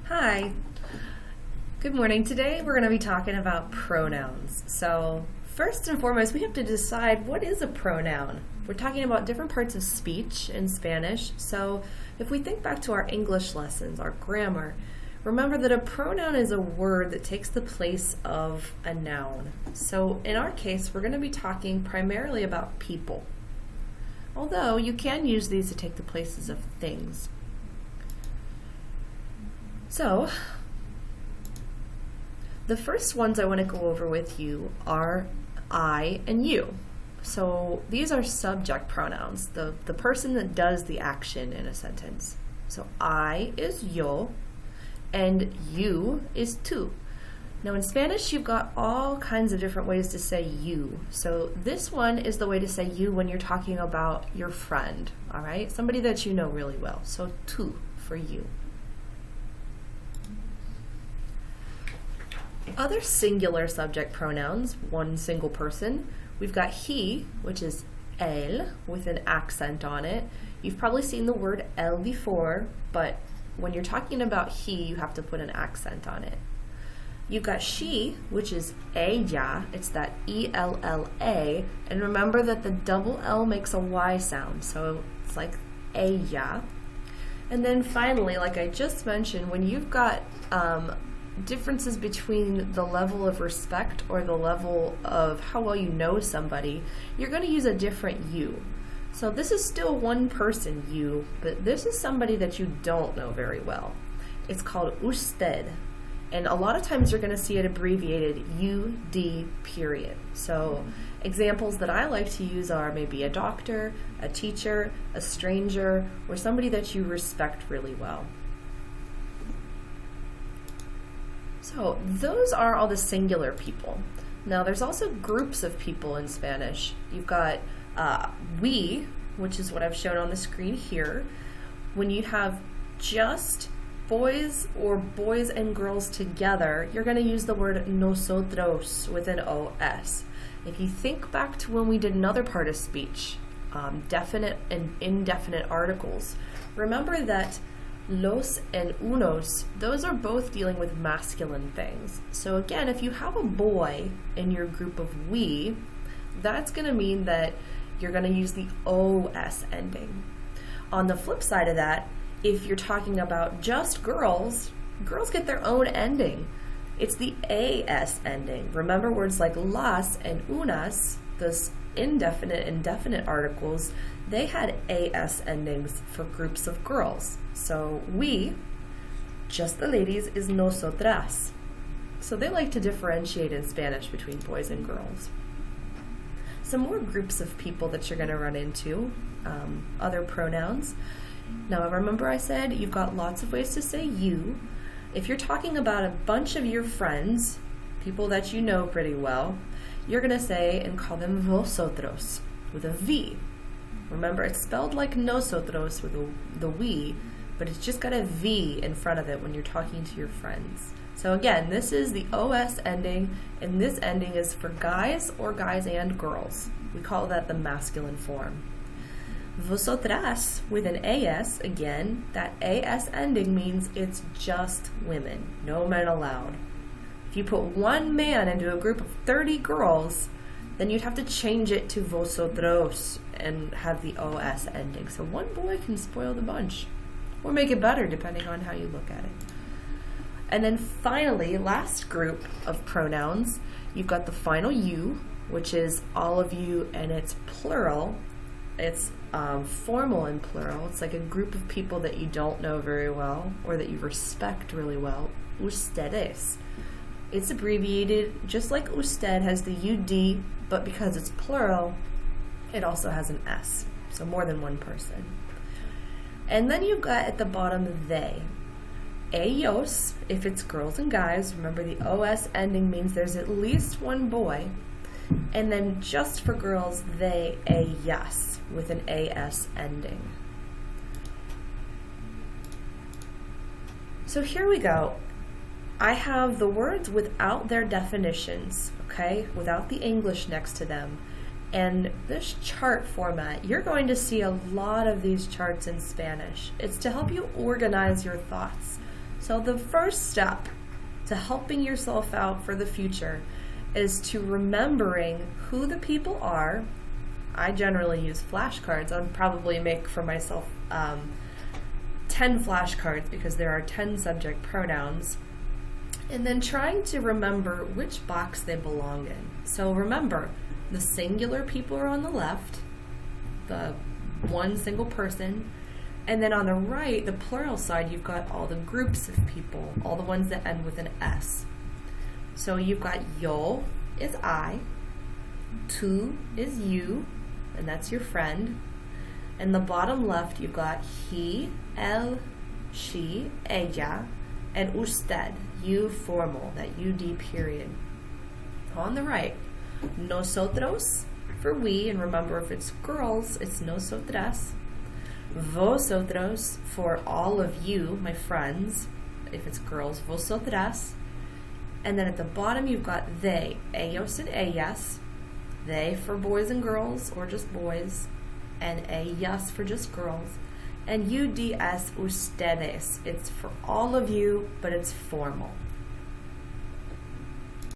Hi, good morning. Today we're going to be talking about pronouns. So first and foremost, we have to decide what is a pronoun. We're talking about different parts of speech in Spanish. So if we think back to our English lessons, our grammar, remember that a pronoun is a word that takes the place of a noun. So in our case, we're going to be talking primarily about people, although you can use these to take the places of things. So, the first ones I want to go over with you are I and you. So these are subject pronouns, the person that does the action in a sentence. So I is yo, and you is tú. Now in Spanish, you've got all kinds of different ways to say you. So this one is the way to say you when you're talking about your friend, all right? Somebody that you know really well. So tú for you. Other singular subject pronouns, one single person, we've got he, which is él, with an accent on it. You've probably seen the word él before, but when you're talking about he, you have to put an accent on it. You've got she, which is ella, it's that E-L-L-A, and remember that the double L makes a Y sound, so it's like ella. And then finally, like I just mentioned, when you've got differences between the level of respect or the level of how well you know somebody, you're going to use a different you. So this is still one person, you, but this is somebody that you don't know very well. It's called usted, and a lot of times you're going to see it abbreviated UD period. So examples that I like to use are maybe a doctor, a teacher, a stranger, or somebody that you respect really well. So those are all the singular people. Now there's also groups of people in Spanish. You've got we, which is what I've shown on the screen here. When you have just boys or boys and girls together, you're going to use the word nosotros with an OS. If you think back to when we did another part of speech, definite and indefinite articles, remember that los and unos, those are both dealing with masculine things. So again, if you have a boy in your group of we, that's going to mean that you're going to use the OS ending. On the flip side of that, if you're talking about just girls, girls get their own ending. It's the AS ending. Remember words like las and unas, those indefinite and definite articles, they had AS endings for groups of girls. So we, just the ladies, is nosotras. So they like to differentiate in Spanish between boys and girls. Some more groups of people that you're going to run into, other pronouns. Now remember I said you've got lots of ways to say you. If you're talking about a bunch of your friends, people that you know pretty well, you're going to say and call them vosotros with a V. Remember, it's spelled like nosotros with the we, but it's just got a V in front of it when you're talking to your friends. So again, this is the OS ending, and this ending is for guys or guys and girls. We call that the masculine form. Vosotras with an AS, again, that AS ending means it's just women, no men allowed. If you put one man into a group of 30 girls, then you'd have to change it to vosotros and have the OS ending. So one boy can spoil the bunch, or make it better depending on how you look at it. And then finally, last group of pronouns, you've got the final you, which is all of you, and it's plural. It's formal and plural. It's like a group of people that you don't know very well or that you respect really well. Ustedes. It's abbreviated just like usted has the UD, but because it's plural, it also has an S, so more than one person. And then you've got at the bottom they. Ellos, if it's girls and guys, remember the OS ending means there's at least one boy. And then just for girls, they, ellas, with an AS ending. So here we go. I have the words without their definitions, okay, without the English next to them. And this chart format, you're going to see a lot of these charts in Spanish. It's to help you organize your thoughts. So the first step to helping yourself out for the future is to remembering who the people are. I generally use flashcards. I'd probably make for myself 10 flashcards because there are 10 subject pronouns. And then trying to remember which box they belong in. So remember, the singular people are on the left, the one single person, and then on the right, the plural side, you've got all the groups of people, all the ones that end with an S. So you've got yo is I, tu is you, and that's your friend. In the bottom left, you've got he, él, she, ella, and usted, you formal, that UD period. On the right, nosotros for we, and remember if it's girls, it's nosotras. Vosotros for all of you, my friends. If it's girls, vosotras. And then at the bottom you've got they, ellos and ellas. They for boys and girls, or just boys, and ellas for just girls. And UDS ustedes, it's for all of you, but it's formal.